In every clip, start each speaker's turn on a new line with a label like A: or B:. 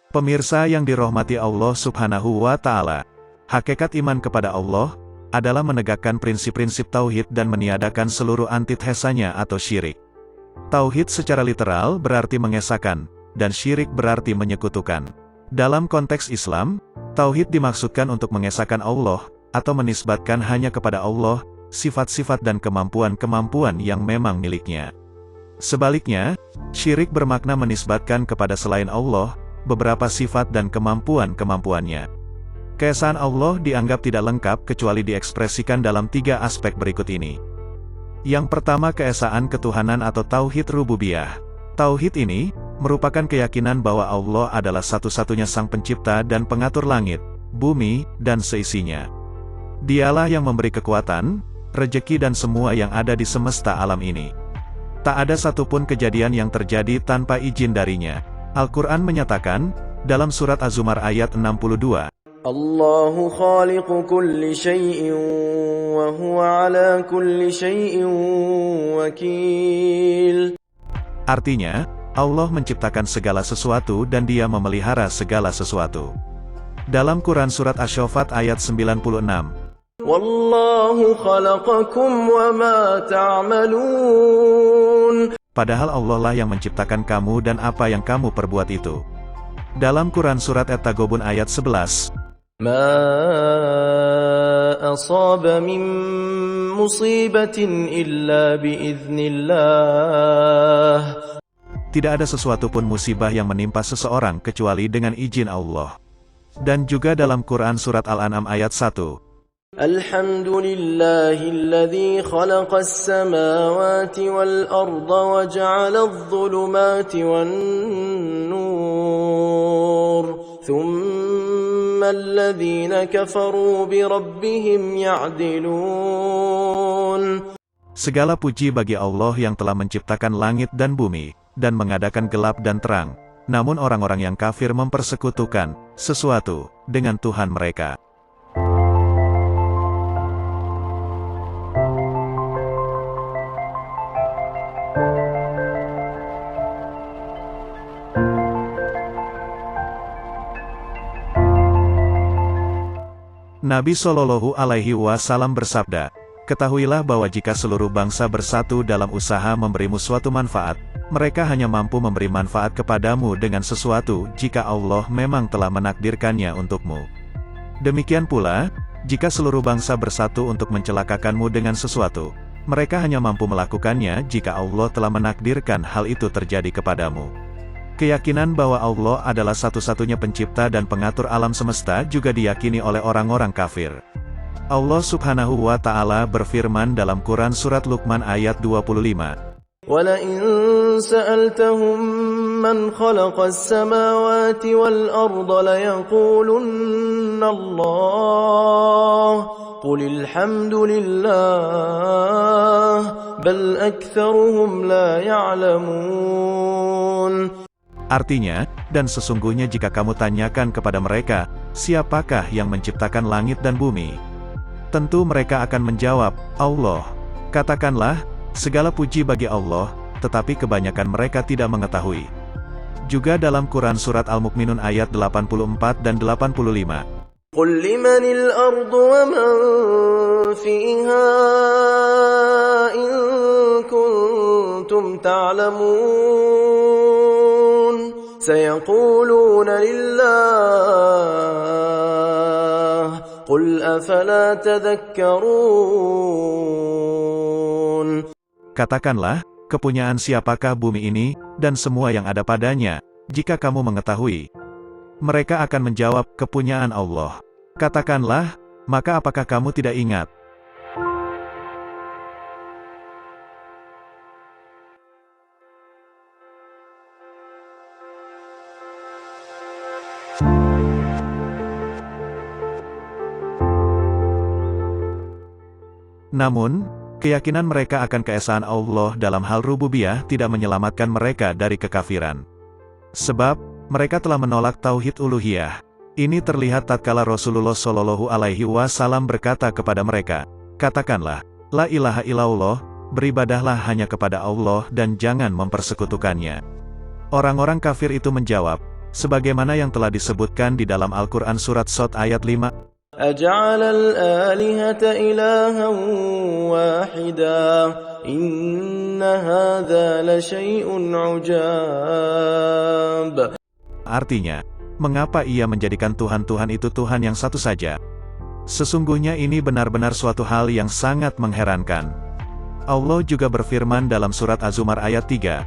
A: Pemirsa yang dirahmati Allah Subhanahu wa Ta'ala, hakikat iman kepada Allah adalah menegakkan prinsip-prinsip tauhid dan meniadakan seluruh antitesanya atau syirik. Tauhid secara literal berarti mengesahkan, dan syirik berarti menyekutukan. Dalam konteks Islam, tauhid dimaksudkan untuk mengesahkan Allah, atau menisbatkan hanya kepada Allah, sifat-sifat dan kemampuan-kemampuan yang memang miliknya. Sebaliknya, syirik bermakna menisbatkan kepada selain Allah, beberapa sifat dan kemampuan-kemampuannya. Keesaan Allah dianggap tidak lengkap kecuali diekspresikan dalam 3 aspek berikut ini. Yang pertama, keesaan ketuhanan atau tauhid rububiyah. Tauhid ini merupakan keyakinan bahwa Allah adalah satu-satunya sang pencipta dan pengatur langit, bumi, dan seisinya. Dialah yang memberi kekuatan, rejeki dan semua yang ada di semesta alam ini. Tak ada satupun kejadian yang terjadi tanpa izin darinya. Al-Quran menyatakan, dalam surat Az-Zumar ayat 62,
B: Allahu khaliqu kulli syai'in wa huwa ala kulli syai'in wakil.
A: Artinya, Allah menciptakan segala sesuatu dan Dia memelihara segala sesuatu. Dalam Quran surat Asy-Syaffat ayat 96,
B: Wallahu khalaqakum wa ma ta'malun.
A: Padahal Allah lah yang menciptakan kamu dan apa yang kamu perbuat itu. Dalam Quran surat At-Taghabun ayat 11,
B: Ma asaba min musibatin illa biiznillah.
A: tidak ada sesuatu pun musibah yang menimpa seseorang kecuali dengan izin Allah. Dan juga dalam Quran surat Al-An'am ayat 1,
B: Alhamdulillahilladzi khalaqas samawati wal arda wa ja'aladh dhulumati wan nur. Thumma alladhina kafaru bi rabbihim ya'dilun.
A: segala puji bagi Allah yang telah menciptakan langit dan bumi, dan mengadakan gelap dan terang. Namun orang-orang yang kafir mempersekutukan sesuatu dengan Tuhan mereka. Nabi Shallallahu Alaihi Wasallam bersabda, ketahuilah bahwa jika seluruh bangsa bersatu dalam usaha memberimu suatu manfaat, mereka hanya mampu memberi manfaat kepadamu dengan sesuatu jika Allah memang telah menakdirkannya untukmu. Demikian pula, jika seluruh bangsa bersatu untuk mencelakakanmu dengan sesuatu, mereka hanya mampu melakukannya jika Allah telah menakdirkan hal itu terjadi kepadamu. Keyakinan bahwa Allah adalah satu-satunya pencipta dan pengatur alam semesta juga diyakini oleh orang-orang kafir. Allah Subhanahu wa Ta'ala berfirman dalam Quran surat Luqman ayat 25,
B: وَلَئِن سَأَلْتَهُم مَّنْ خَلَقَ السَّمَاوَاتِ وَالْأَرْضَ لَيَقُولُنَّ اللَّهُ قُلِ الْحَمْدُ لِلَّهِ بَلْ أَكْثَرُهُمْ لَا يَعْلَمُونَ.
A: Artinya, dan sesungguhnya jika kamu tanyakan kepada mereka, siapakah yang menciptakan langit dan bumi? Tentu mereka akan menjawab, Allah. Katakanlah, segala puji bagi Allah, tetapi kebanyakan mereka tidak mengetahui. Juga dalam Quran surat Al-Mu'minun ayat 84 dan 85.
B: قُلْ لِمَنِ الْأَرْضُ وَمَنْ فِيهَا إِن كُنْتُمْ تَعْلَمُونَ سَيَقُولُونَ لِلَّهِ قُلْ أَفَلَا تَذَكَّرُونَ.
A: Katakanlah, kepunyaan siapakah bumi ini, dan semua yang ada padanya, jika kamu mengetahui? Mereka akan menjawab, kepunyaan Allah. Katakanlah, maka apakah kamu tidak ingat? Namun, keyakinan mereka akan keesaan Allah dalam hal rububiyah tidak menyelamatkan mereka dari kekafiran. Sebab, mereka telah menolak tauhid uluhiyah. Ini terlihat tatkala Rasulullah Shallallahu Alaihi Wasallam berkata kepada mereka, katakanlah, la ilaha illallah, beribadahlah hanya kepada Allah dan jangan mempersekutukannya. Orang-orang kafir itu menjawab, Sebagaimana yang telah disebutkan di dalam Al-Quran Surat Shad ayat 5,
B: أجعل الآلهة إلها واحدا إن هذا لشيء عجاب.
A: artinya, mengapa ia menjadikan Tuhan-Tuhan itu Tuhan yang satu saja? Sesungguhnya ini benar-benar suatu hal yang sangat mengherankan. Allah juga berfirman dalam Surat Az-Zumar ayat 3,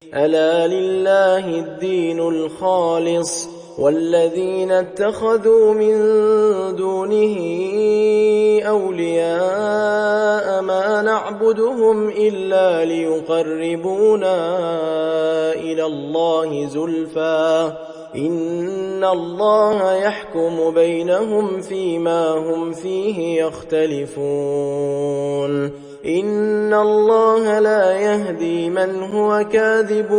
B: ألا لله الدين الخالص والذين اتخذوا من دونه أولياء ما نعبدهم إلا ليقربونا إلى الله زلفى إن الله يحكم بينهم فيما هم فيه يختلفون إن الله لا يهدي من هو كاذب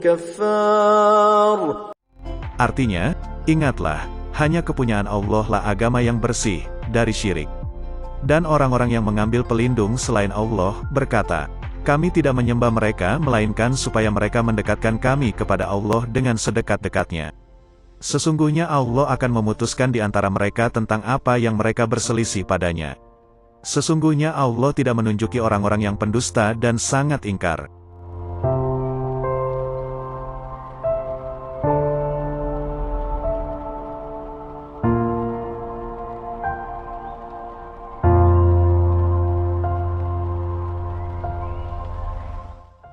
B: كفار.
A: Artinya, ingatlah, hanya kepunyaan Allah lah agama yang bersih dari syirik. Dan orang-orang yang mengambil pelindung selain Allah berkata, kami tidak menyembah mereka melainkan supaya mereka mendekatkan kami kepada Allah dengan sedekat-dekatnya. Sesungguhnya Allah akan memutuskan di antara mereka tentang apa yang mereka berselisih padanya. Sesungguhnya Allah tidak menunjuki orang-orang yang pendusta dan sangat ingkar.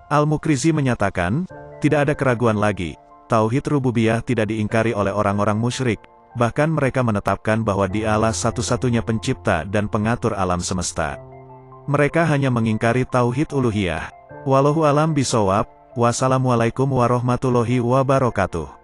A: Al-Mukrizi menyatakan, tidak ada keraguan lagi, tauhid rububiyah tidak diingkari oleh orang-orang musyrik. Bahkan mereka menetapkan bahwa Dialah satu-satunya pencipta dan pengatur alam semesta. Mereka hanya mengingkari tauhid uluhiyah. Wallahu alam bisawab. Wassalamualaikum warahmatullahi wabarakatuh.